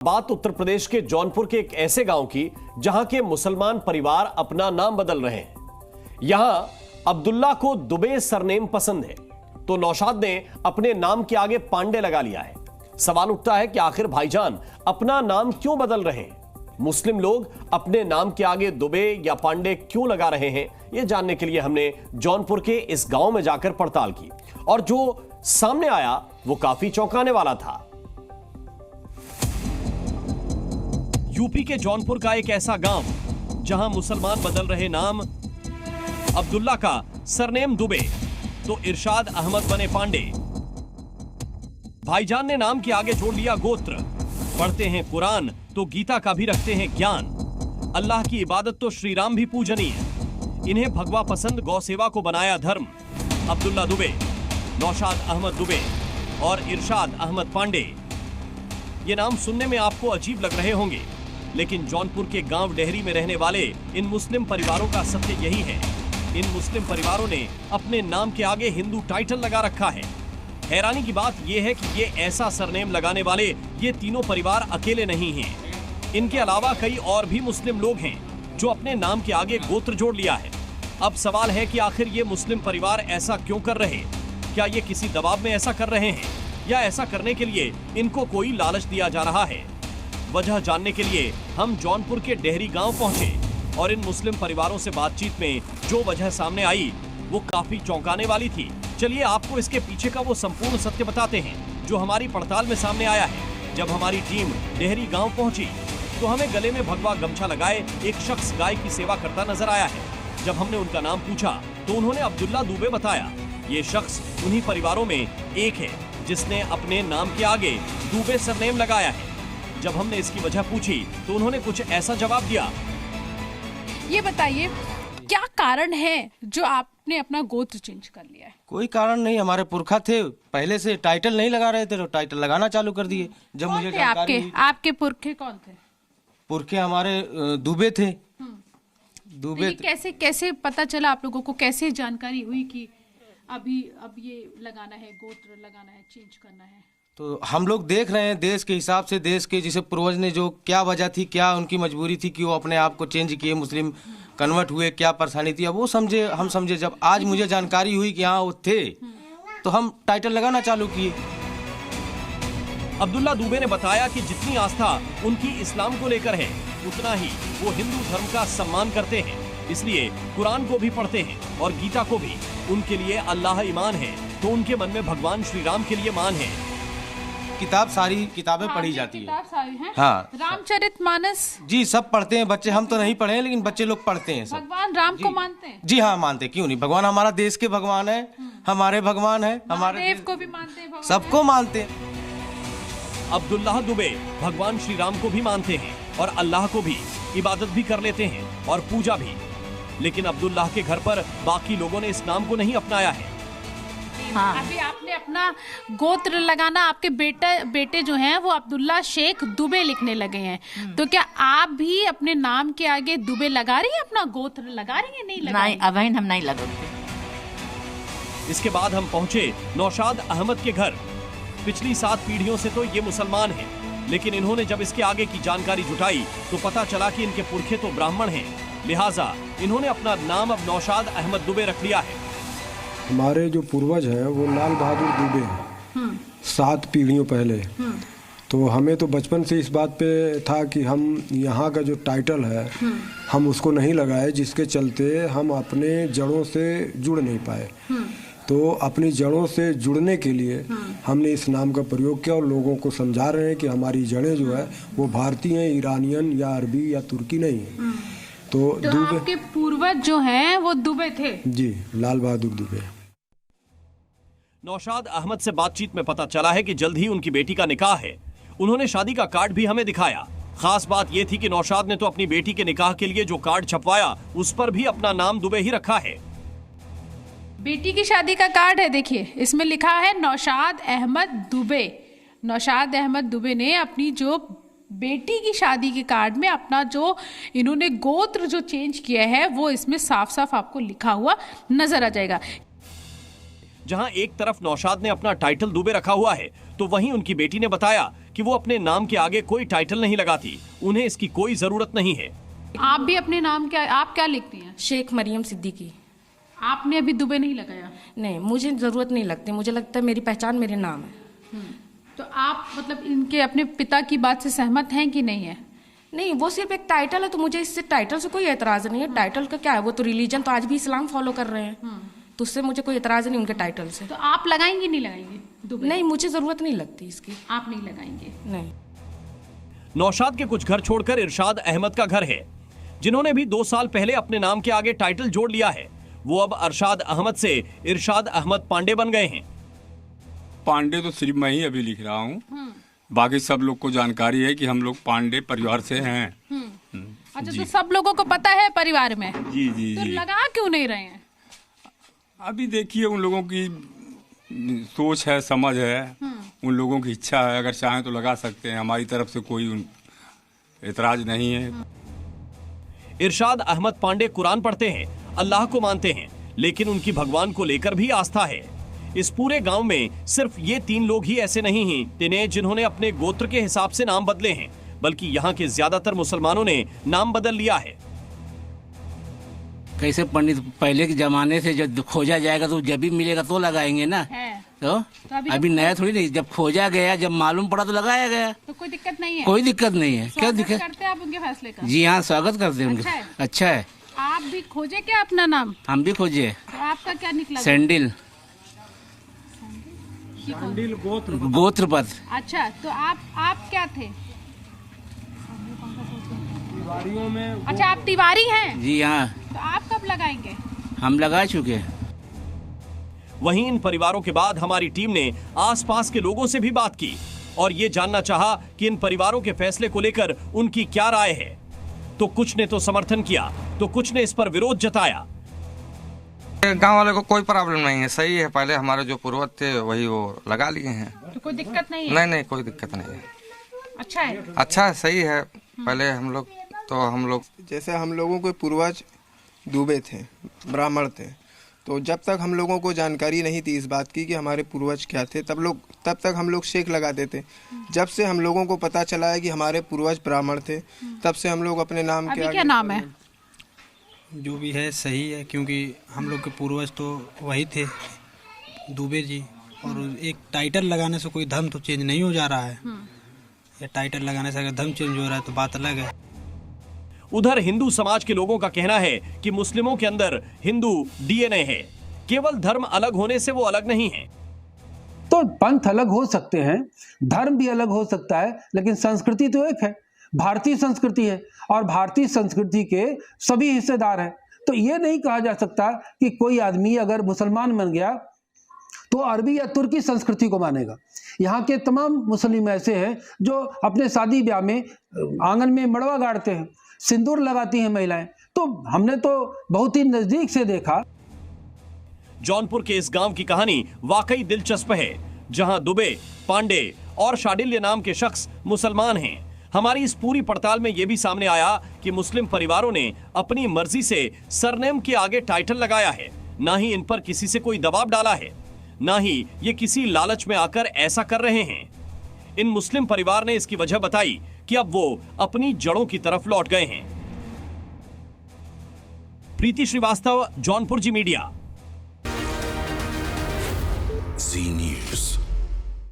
बात उत्तर प्रदेश के जौनपुर के एक ऐसे गांव की जहां के मुसलमान परिवार अपना नाम बदल रहे हैं। यहां अब्दुल्ला को दुबे सरनेम पसंद है तो नौशाद ने अपने नाम के आगे पांडे लगा लिया है। सवाल उठता है कि आखिर भाईजान अपना नाम क्यों बदल रहे हैं? मुस्लिम लोग अपने नाम के आगे दुबे या पांडे क्यों लगा रहे हैं, यह जानने के लिए हमने जौनपुर के इस गांव में जाकर पड़ताल की और जो सामने आया वो काफी चौंकाने वाला था। यूपी के जौनपुर का एक ऐसा गांव जहां मुसलमान बदल रहे नाम। अब्दुल्ला का सरनेम दुबे तो इरशाद अहमद बने पांडे। भाईजान ने नाम के आगे जोड़ लिया गोत्र। पढ़ते हैं कुरान तो गीता का भी रखते हैं ज्ञान। अल्लाह की इबादत तो श्री राम भी पूजनीय। इन्हें भगवा पसंद गौ सेवा को बनाया धर्म। अब्दुल्ला दुबे, नौशाद अहमद दुबे और इरशाद अहमद पांडे। ये नाम सुनने में आपको अजीब लग रहे होंगे, लेकिन जौनपुर के गांव डेहरी में रहने वाले इन मुस्लिम परिवारों का सत्य यही है। इन मुस्लिम परिवारों ने अपने नाम के आगे हिंदू टाइटल लगा रखा है। हैरानी की बात यह है कि ये ऐसा सरनेम लगाने वाले ये तीनों परिवार अकेले नहीं हैं। इनके अलावा कई और भी मुस्लिम लोग हैं जो अपने नाम के आगे गोत्र जोड़ लिया है। अब सवाल है कि आखिर ये मुस्लिम परिवार ऐसा क्यों कर रहे? क्या ये किसी दबाव में ऐसा कर रहे हैं या ऐसा करने के लिए इनको कोई लालच दिया जा रहा है? वजह जानने के लिए हम जौनपुर के डेहरी गांव पहुंचे और इन मुस्लिम परिवारों से बातचीत में जो वजह सामने आई वो काफी चौंकाने वाली थी। चलिए आपको इसके पीछे का वो संपूर्ण सत्य बताते हैं जो हमारी पड़ताल में सामने आया है। जब हमारी टीम डेहरी गांव पहुंची तो हमें गले में भगवा गमछा लगाए एक शख्स गाय की सेवा करता नजर आया है। जब हमने उनका नाम पूछा तो उन्होंने अब्दुल्ला दुबे बताया। ये शख्स उन्हीं परिवारों में एक है जिसने अपने नाम के आगे दुबे सरनेम लगाया है। जब हमने इसकी वजह पूछी तो उन्होंने कुछ ऐसा जवाब दिया। ये बताइए क्या कारण है जो आपने अपना गोत्र चेंज कर लिया है? कोई कारण नहीं, हमारे पुरखा थे पहले से टाइटल नहीं लगा रहे थे तो टाइटल लगाना चालू कर दिए। जब मुझे जानकारी आपके पुरखे कौन थे? पुरखे हमारे दुबे थे। दुबे कैसे कैसे पता चला आप लोगों को? कैसे जानकारी हुई कि अब ये लगाना है, गोत्र लगाना है, चेंज करना है? तो हम लोग देख रहे हैं देश के हिसाब से, देश के जिसे पूर्वज ने जो क्या वजह थी, क्या उनकी मजबूरी थी कि वो अपने आप को चेंज किए, मुस्लिम कन्वर्ट हुए, क्या परेशानी थी, अब वो समझे, हम समझे। जब आज मुझे जानकारी हुई कि हाँ वो थे तो हम टाइटल लगाना चालू किए। अब्दुल्ला दुबे ने बताया कि जितनी आस्था उनकी इस्लाम को लेकर है उतना ही वो हिंदू धर्म का सम्मान करते हैं। इसलिए कुरान को भी पढ़ते हैं और गीता को भी। उनके लिए अल्लाह ईमान है तो उनके मन में भगवान श्री राम के लिए मान है। किताब सारी किताबें पढ़ी जाती है। सारी हैं? हाँ, रामचरितमानस जी सब पढ़ते हैं बच्चे। हम तो नहीं पढ़े हैं लेकिन बच्चे लोग पढ़ते हैं सब। भगवान राम को मानते हैं? जी हाँ मानते, क्यों नहीं। भगवान हमारा देश के भगवान है, हमारे भगवान है, हमारे देव को भी मानते हैं, सबको मानते हैं। अब्दुल्ला दुबे भगवान श्री राम को भी मानते हैं और अल्लाह को भी इबादत भी कर लेते हैं और पूजा भी। लेकिन अब्दुल्लाह के घर पर बाकी लोगों ने इस नाम को नहीं अपनाया है। हाँ। अभी आपने अपना गोत्र लगाना, आपके बेटे जो हैं वो अब्दुल्ला शेख दुबे लिखने लगे हैं, तो क्या आप भी अपने नाम के आगे दुबे लगा रही हैं? अपना गोत्र लगा रही हैं? नहीं, अभी हम नहीं लगाते। इसके बाद हम पहुंचे नौशाद अहमद के घर। पिछली 7 पीढ़ियों से तो ये मुसलमान हैं, लेकिन इन्होंने जब इसके आगे की जानकारी जुटाई तो पता चला कि इनके पुरखे तो ब्राह्मण हैं। लिहाजा इन्होंने अपना नाम अब नौशाद अहमद दुबे रख लिया है। हमारे जो पूर्वज हैं वो लाल बहादुर दुबे हैं, 7 पीढ़ियों पहले। तो हमें तो बचपन से इस बात पे था कि हम यहाँ का जो टाइटल है हम उसको नहीं लगाए, जिसके चलते हम अपने जड़ों से जुड़ नहीं पाए। तो अपनी जड़ों से जुड़ने के लिए हमने इस नाम का प्रयोग किया और लोगों को समझा रहे हैं कि हमारी जड़ें जो है वो भारतीय, ईरानियन या अरबी या तुर्की नहीं है। तो आपके पूर्वज जो हैं वो दुबे थे? जी, लाल बहादुर दुबे। नौशाद अहमद से बातचीत में पता चला है कि जल्द ही उनकी बेटी का निकाह है। उन्होंने शादी का कार्ड भी हमें दिखाया। खास बात यह थी कि नौशाद ने तो अपनी बेटी के निकाह के लिए जो कार्ड छपवाया उस पर भी अपना नाम दुबे ही रखा है। बेटी की शादी का कार्ड है, देखिए इसमें लिखा है नौशाद अहमद दुबे। नौशाद अहमद दुबे ने अपनी जो बेटी की शादी के कार्ड में अपना जो इन्होंने गोत्र जो चेंज किया है वो इसमें साफ साफ आपको लिखा हुआ नजर आ जाएगा। जहां एक तरफ नौशाद ने अपना टाइटल दुबे रखा हुआ है, तो वहीं उनकी बेटी ने बताया कि वो अपने नाम के आगे कोई टाइटल नहीं लगाती, उन्हें इसकी कोई जरूरत नहीं है। आप भी अपने नाम आप क्या लिखती हैं? शेख मरियम सिद्दीकी। आपने अभी दुबे नहीं लगाया? नहीं, मुझे ज़रूरत नहीं लगती, मुझे लगता है मेरी पहचान मेरे नाम है। तो आप मतलब इनके अपने पिता की बात से सहमत हैं कि नहीं है? नहीं, वो सिर्फ एक टाइटल है, तो मुझे इससे टाइटल से कोई एतराज़ नहीं है। टाइटल का क्या है, वो तो रिलीजन तो आज भी इस्लाम फॉलो कर रहे हैं, तो उससे मुझे कोई एतराज़ नहीं उनके टाइटल से। तो आप लगाएंगे नहीं लगाएंगे दुबे? नहीं, मुझे ज़रूरत नहीं लगती इसकी। आप नहीं लगाएंगे? नहीं। नौशाद के कुछ घर छोड़कर इरशाद अहमद का घर है, जिन्होंने भी 2 साल पहले अपने नाम के आगे टाइटल जोड़ लिया है। वो अब अरशाद अहमद से इरशाद अहमद पांडे बन गए हैं। पांडे तो सिर्फ मैं ही अभी लिख रहा हूँ, बाकी सब लोग को जानकारी है कि हम लोग पांडे परिवार से हैं। अच्छा, तो सब लोगों को पता है परिवार में? जी जी तो जी। लगा क्यों नहीं रहे हैं? अभी देखिए, उन लोगों की सोच है, समझ है, उन लोगों की इच्छा है, अगर चाहें तो लगा सकते हैं। हमारी तरफ से कोई एतराज नहीं है। इरशाद अहमद पांडे कुरान पढ़ते हैं, अल्लाह को मानते हैं, लेकिन उनकी भगवान को लेकर भी आस्था है। इस पूरे गांव में सिर्फ ये 3 लोग ही ऐसे नहीं हैं जिन्होंने अपने गोत्र के हिसाब से नाम बदले हैं, बल्कि यहाँ के ज्यादातर मुसलमानों ने नाम बदल लिया है। कैसे पंडित, पहले के जमाने से जब खोजा जाएगा तो जब भी मिलेगा तो लगाएंगे ना। तो अभी नया थोड़ी नहीं, जब खोजा गया, जब मालूम पड़ा तो लगाया गया। तो कोई दिक्कत नहीं है? कोई दिक्कत नहीं है। क्या दिक्कत करते हैं आप उनके फैसले का? जी हाँ, स्वागत करते हैं उनके। अच्छा है। अच्छा है। आप भी खोजे क्या अपना नाम? हम भी खोजे। तो आपका क्या निकला? सैंडिल गोत्रपद। अच्छा, तो आप क्या थे? अच्छा, आप तिवारी हैं? जी हाँ। तो आप कब लगाएंगे? हम लगा चुके हैं। वहीं इन परिवारों के बाद हमारी टीम ने आसपास के लोगों से भी बात की और ये जानना चाहा कि इन परिवारों के फैसले को लेकर उनकी क्या राय है। तो कुछ ने तो समर्थन किया, तो कुछ ने इस पर विरोध जताया। गांव वाले को कोई प्रॉब्लम नहीं है, सही है। पहले हमारे जो पूर्वज थे वही वो लगा लिए हैं। तो कोई दिक्कत नहीं है? नहीं नहीं, कोई दिक्कत नहीं है। अच्छा है? अच्छा है, सही है। पहले हम लोग जैसे हम लोगों के पूर्वज दुबे थे, ब्राह्मण थे, तो जब तक हम लोगों को जानकारी नहीं थी इस बात की कि हमारे पूर्वज क्या थे, तब तक हम लोग शेख लगाते थे। जब से हम लोगों को पता चला है कि हमारे पूर्वज ब्राह्मण थे, तब से हम लोग अपने नाम के आगे। क्या नाम है? जो भी है सही है, क्योंकि हम लोग के पूर्वज तो वही थे, दुबे जी। और एक टाइटल लगाने से कोई धर्म तो चेंज नहीं हो जा रहा है। ये टाइटल लगाने से अगर धर्म चेंज हो रहा है तो बात अलग है। उधर हिंदू समाज के लोगों का कहना है कि मुस्लिमों के अंदर हिंदू डीएनए है, केवल धर्म अलग होने से वो अलग नहीं है। तो पंथ अलग हो सकते हैं, धर्म भी अलग हो सकता है, लेकिन संस्कृति तो एक है, भारतीय संस्कृति है, और भारतीय संस्कृति के सभी हिस्सेदार हैं। तो ये नहीं कहा जा सकता कि कोई आदमी अगर मुसलमान बन गया तो अरबी या तुर्की संस्कृति को मानेगा। यहाँ के तमाम मुस्लिम ऐसे हैं जो अपने शादी ब्याह में आंगन में मड़वा गाड़ते हैं, सिंदूर लगाती हैं महिलाएं। तो हमने तो बहुत ही नजदीक से देखा। जौनपुर के इस गांव की कहानी वाकई दिलचस्प है, जहां दुबे, पांडे और शाडिल्य नाम के शख्स मुसलमान हैं। हमारी इस पूरी पड़ताल में यह भी सामने आया कि मुस्लिम परिवारों ने अपनी मर्जी से सरनेम के आगे टाइटल लगाया है, ना ही इन पर किसी से कोई दबाव डाला है, ना ही ये किसी लालच में आकर ऐसा कर रहे हैं। इन मुस्लिम परिवार ने इसकी वजह बताई कि अब वो अपनी जड़ों की तरफ लौट गए हैं। प्रीति श्रीवास्तव, जौनपुर जी मीडिया।